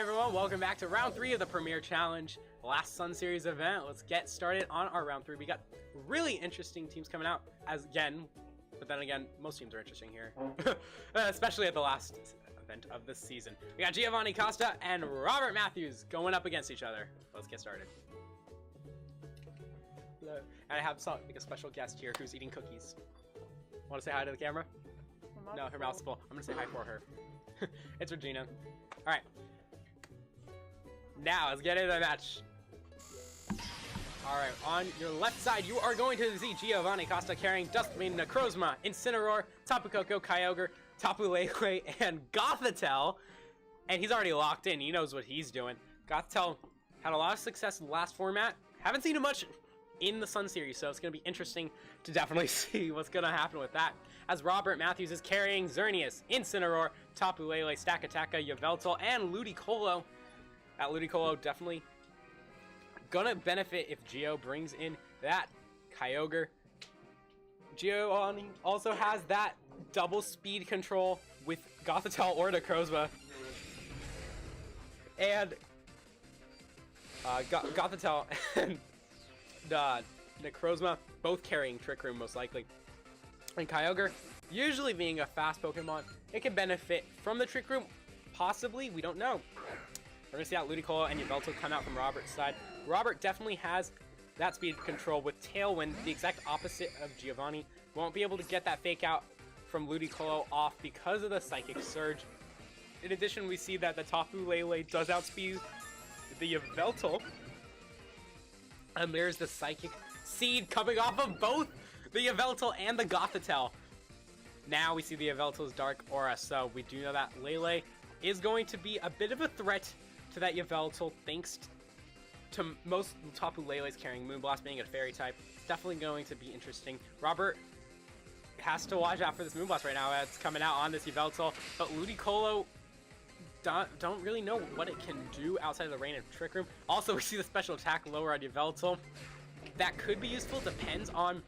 Hey everyone, welcome back to round 3 of the Premier Challenge, last Sun Series event. Let's get started on our round 3. We got really interesting teams coming out, but then again, most teams are interesting here, especially at the last event of this season. We got Giovanni, Costa, and Robert Matthews going up against each other. Let's get started. And I have a special guest here who's eating cookies. Want to say hi to the camera? No, her mouth's full. I'm gonna say hi for her. It's Regina. All right. Now, let's get into the match. Alright, on your left side, you are going to see Giovanni Costa carrying Duskmane, Necrozma, Incineroar, Tapu Koko, Kyogre, Tapu Lele, and Gothitelle. And he's already locked in. He knows what he's doing. Gothitelle had a lot of success in the last format. Haven't seen him much in the Sun Series, so it's going to be interesting to definitely see what's going to happen with that. As Robert Matthews is carrying Xerneas, Incineroar, Tapu Lele, Stakataka, Yveltal, and Ludicolo. That Ludicolo definitely gonna benefit if Geo brings in that Kyogre. Giovanni also has that double speed control with Gothitelle or Necrozma. And Gothitelle and Necrozma both carrying Trick Room most likely. And Kyogre, usually being a fast Pokemon, it can benefit from the Trick Room. Possibly, we don't know. We're going to see that Ludicolo and Yveltal come out from Robert's side. Robert definitely has that speed control with Tailwind, the exact opposite of Giovanni. Won't be able to get that fake out from Ludicolo off because of the Psychic Surge. In addition, we see that the Tapu Lele does outspeed the Yveltal. And there's the Psychic Seed coming off of both the Yveltal and the Gothitelle. Now we see the Yveltal's Dark Aura, so we do know that Lele is going to be a bit of a threat to that Yveltal, thanks to most Tapu Lele's carrying Moonblast being a fairy type. It's definitely going to be interesting. Robert has to watch out for this Moonblast right now. It's coming out on this Yveltal, but Ludicolo don't really know what it can do outside of the range of Trick Room. Also, we see the special attack lower on Yveltal. That could be useful, depends on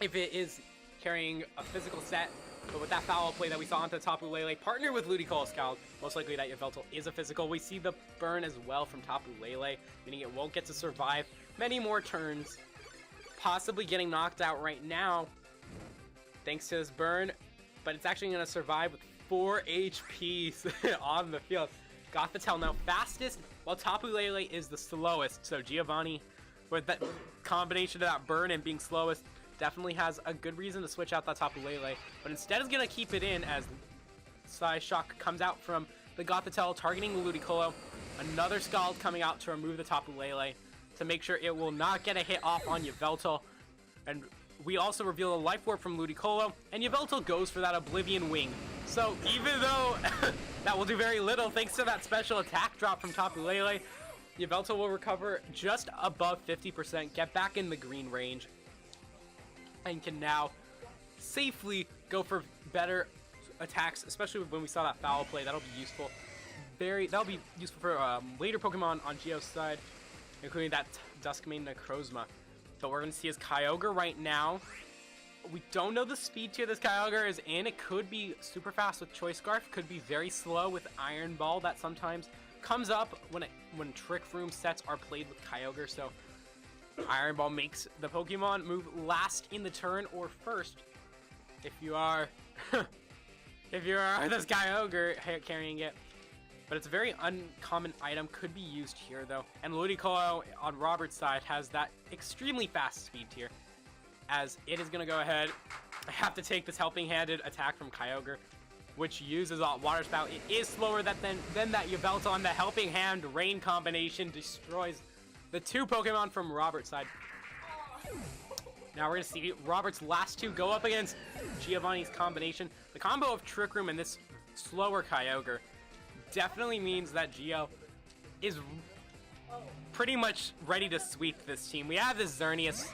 if it is carrying a physical set. But with that foul play that we saw onto Tapu Lele, partnered with Ludicolo Scout, most likely that Yveltal is a physical. We see the burn as well from Tapu Lele, meaning it won't get to survive many more turns. Possibly getting knocked out right now, thanks to this burn, but it's actually going to survive with 4 HP on the field. Gothitelle now fastest, while Tapu Lele is the slowest. So Giovanni, with that combination of that burn and being slowest, definitely has a good reason to switch out that Tapu Lele, but instead is going to keep it in as Psyshock comes out from the Gothitelle, targeting the Ludicolo. Another Scald coming out to remove the Tapu Lele to make sure it will not get a hit off on Yveltal. And we also reveal a Life Orb from Ludicolo, and Yveltal goes for that Oblivion Wing. So even though that will do very little thanks to that special attack drop from Tapu Lele, Yveltal will recover just above 50%, get back in the green range, and can now safely go for better attacks, especially when we saw that foul play. That'll be useful. That'll be useful for later Pokemon on Geo's side, including that Duskmane Necrozma. But we're going to see his Kyogre right now. We don't know the speed tier this Kyogre is in. It could be super fast with Choice Scarf, could be very slow with Iron Ball. That sometimes comes up when Trick Room sets are played with Kyogre. So Iron Ball makes the Pokemon move last in the turn or first if you are this Kyogre carrying it. But it's a very uncommon item, could be used here though. And Ludicolo on Robert's side has that extremely fast speed tier, as it is going to go ahead. I have to take this helping handed attack from Kyogre, which uses a Water Spout. It is slower than that Yveltal, and the helping hand rain combination destroys the 2 Pokemon from Robert's side. Now we're going to see Robert's last 2 go up against Giovanni's combination. The combo of Trick Room and this slower Kyogre definitely means that Geo is pretty much ready to sweep this team. We have this Xerneas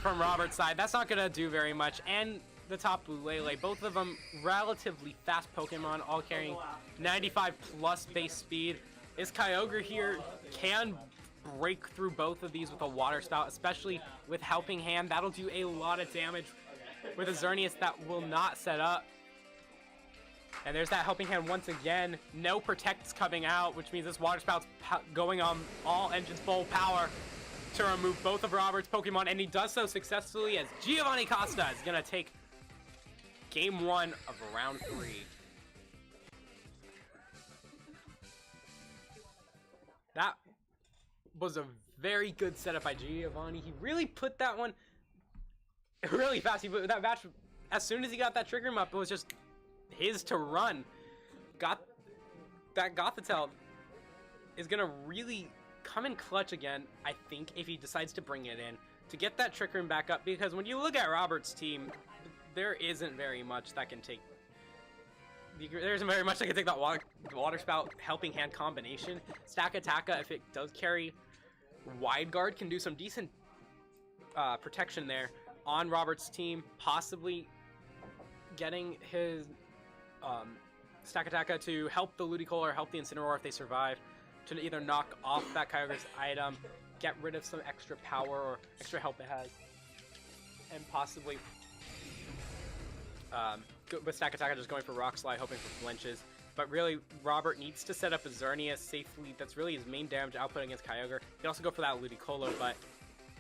from Robert's side. That's not going to do very much. And the Tapu Lele, both of them relatively fast Pokemon, all carrying 95 plus base speed. This Kyogre here can break through both of these with a Water Spout, especially with Helping Hand. That'll do a lot of damage with a Xerneas that will not set up. And there's that helping hand once again. No protects coming out, which means this water spout's going on all engines full power to remove both of Robert's Pokemon, and he does so successfully as Giovanni Costa is gonna take game 1 of round 3. That was a very good setup by Giovanni. He really put that one really fast. He put that match as soon as he got that trick room up, it was just his to run. Gothitelle is gonna really come in clutch again, I think, if he decides to bring it in to get that trick room back up, because when you look at Robert's team, there isn't very much that can take that water spout helping hand combination. Stakataka, if it does carry wide guard, can do some decent protection there on Robert's team, possibly getting his Stakataka to help the Ludicolo or help the Incineroar if they survive, to either knock off that Kyogre's item, get rid of some extra power or extra help it has, and possibly with Stakataka just going for Rock Slide, hoping for flinches. But really, Robert needs to set up a Xerneas safely. That's really his main damage output against Kyogre. He can also go for that Ludicolo, but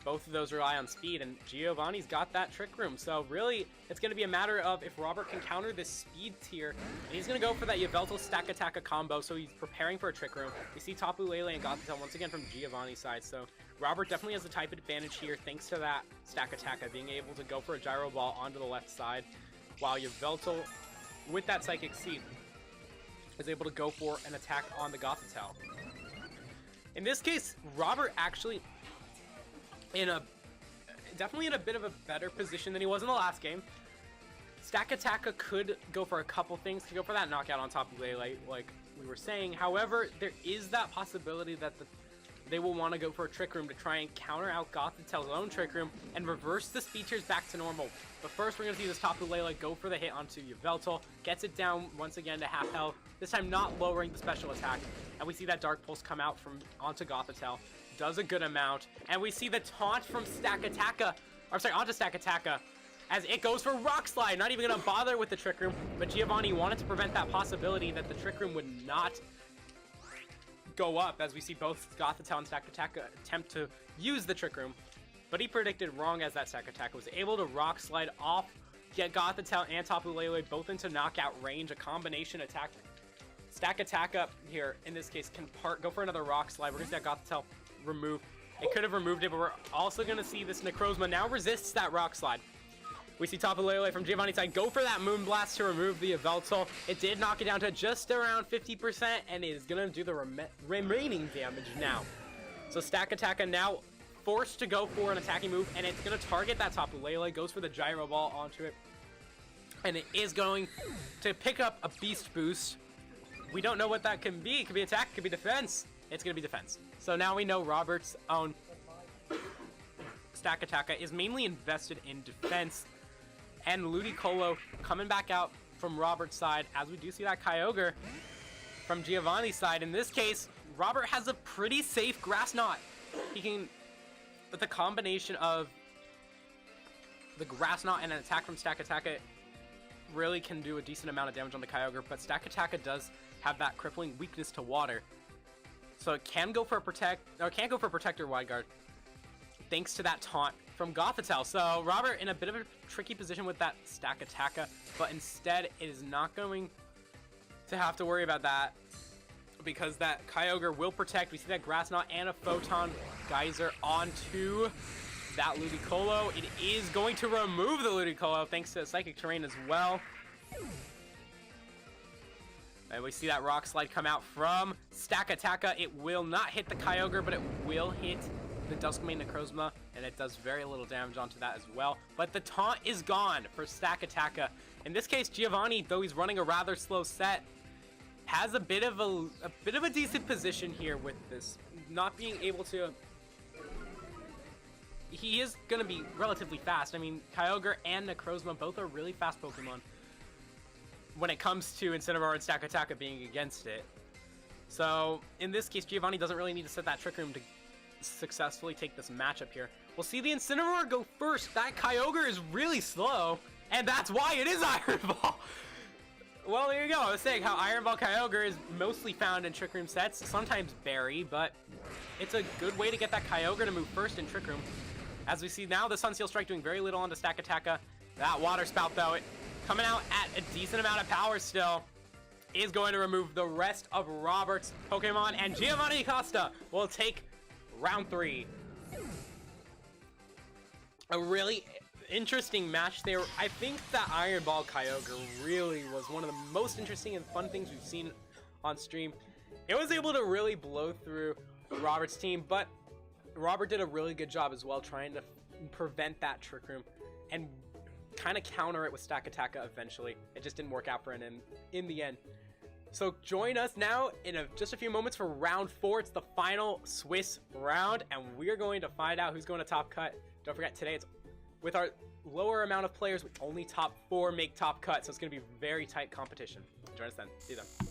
both of those rely on speed, and Giovanni's got that Trick Room. So really, it's going to be a matter of if Robert can counter this speed tier, and he's going to go for that Yveltal Stakataka combo, so he's preparing for a Trick Room. We see Tapu Lele and Gothitelle once again from Giovanni's side, so Robert definitely has the type advantage here thanks to that Stakataka being able to go for a Gyro Ball onto the left side, while Yveltal, with that Psychic Seed, is able to go for an attack on the Gothitelle. In this case, Robert actually definitely in a bit of a better position than he was in the last game. Stakataka could go for a couple things, could go for that knockout on top of Lele, like we were saying. However, there is that possibility that they will want to go for a Trick Room to try and counter out Gothitelle's own Trick Room and reverse the speed tiers back to normal. But first, we're going to see this Tapu Lele go for the hit onto Yveltal, gets it down once again to half health, this time not lowering the special attack. And we see that Dark Pulse come out from onto Gothitelle, does a good amount, and we see the taunt from Stakataka, or sorry, onto Stakataka, as it goes for Rock Slide, not even going to bother with the Trick Room, but Giovanni wanted to prevent that possibility that the Trick Room would not go up, as we see both Gothitelle and Stakataka attempt to use the Trick Room, but he predicted wrong as that Stakataka was able to Rock Slide off, get Gothitelle and Tapu Lele both into knockout range, a combination attack. Stakataka here, in this case, can go for another Rock Slide. We're going to see that Gothitelle remove. It could have removed it, but we're also going to see this Necrozma now resists that Rock Slide. We see Tapu Lele from Giovanni's side go for that Moonblast to remove the Yveltal. It did knock it down to just around 50%, and it is going to do the remaining damage now. So Stakataka now forced to go for an attacking move, and it's going to target that Tapu Lele, goes for the Gyro Ball onto it, and it is going to pick up a Beast Boost. We don't know what that can be. It could be attack, it could be defense. It's going to be defense. So now we know Robert's own Stakataka is mainly invested in defense, and Ludicolo coming back out from Robert's side, as we do see that Kyogre from Giovanni's side. In this case, Robert has a pretty safe Grass Knot. He can, with the combination of the Grass Knot and an attack from Stakataka, really can do a decent amount of damage on the Kyogre, but Stakataka does have that crippling weakness to water. So it can go for a protector wide guard, thanks to that taunt from Gothitelle. So Robert in a bit of a tricky position with that Stakataka, but instead it is not going to have to worry about that, because that Kyogre will protect. We see that Grass Knot and a Photon Geyser onto that Ludicolo. It is going to remove the Ludicolo thanks to Psychic Terrain as well. And we see that Rock Slide come out from Stakataka. It will not hit the Kyogre, but it will hit the Duskmane Necrozma, and it does very little damage onto that as well. But the taunt is gone for Stakataka. In this case, Giovanni, though he's running a rather slow set, has a bit of a decent position here with this, not being able to. He is going to be relatively fast. I mean, Kyogre and Necrozma both are really fast Pokemon when it comes to Incineroar and Stakataka being against it. So in this case, Giovanni doesn't really need to set that Trick Room to successfully take this matchup here. We'll see the Incineroar go first. That Kyogre is really slow, and that's why it is Iron Ball. Well, there you go. I was saying how Iron Ball Kyogre is mostly found in Trick Room sets, sometimes Berry, but it's a good way to get that Kyogre to move first in Trick Room. As we see now, the Sun Seal Strike doing very little on the Stakataka. That Water Spout, though, coming out at a decent amount of power still, is going to remove the rest of Robert's Pokemon, and Giovanni Costa will take round 3. A really interesting match there. I think that Iron Ball Kyogre really was one of the most interesting and fun things we've seen on stream. It was able to really blow through Robert's team, but Robert did a really good job as well trying to prevent that Trick Room and kind of counter it with Stakataka eventually. It just didn't work out for him in the end. So join us now in just a few moments for round 4. It's the final Swiss round, and we're going to find out who's going to top cut. Don't forget, today it's with our lower amount of players, only top 4 make top cut, so it's going to be very tight competition. Join us then. See you then.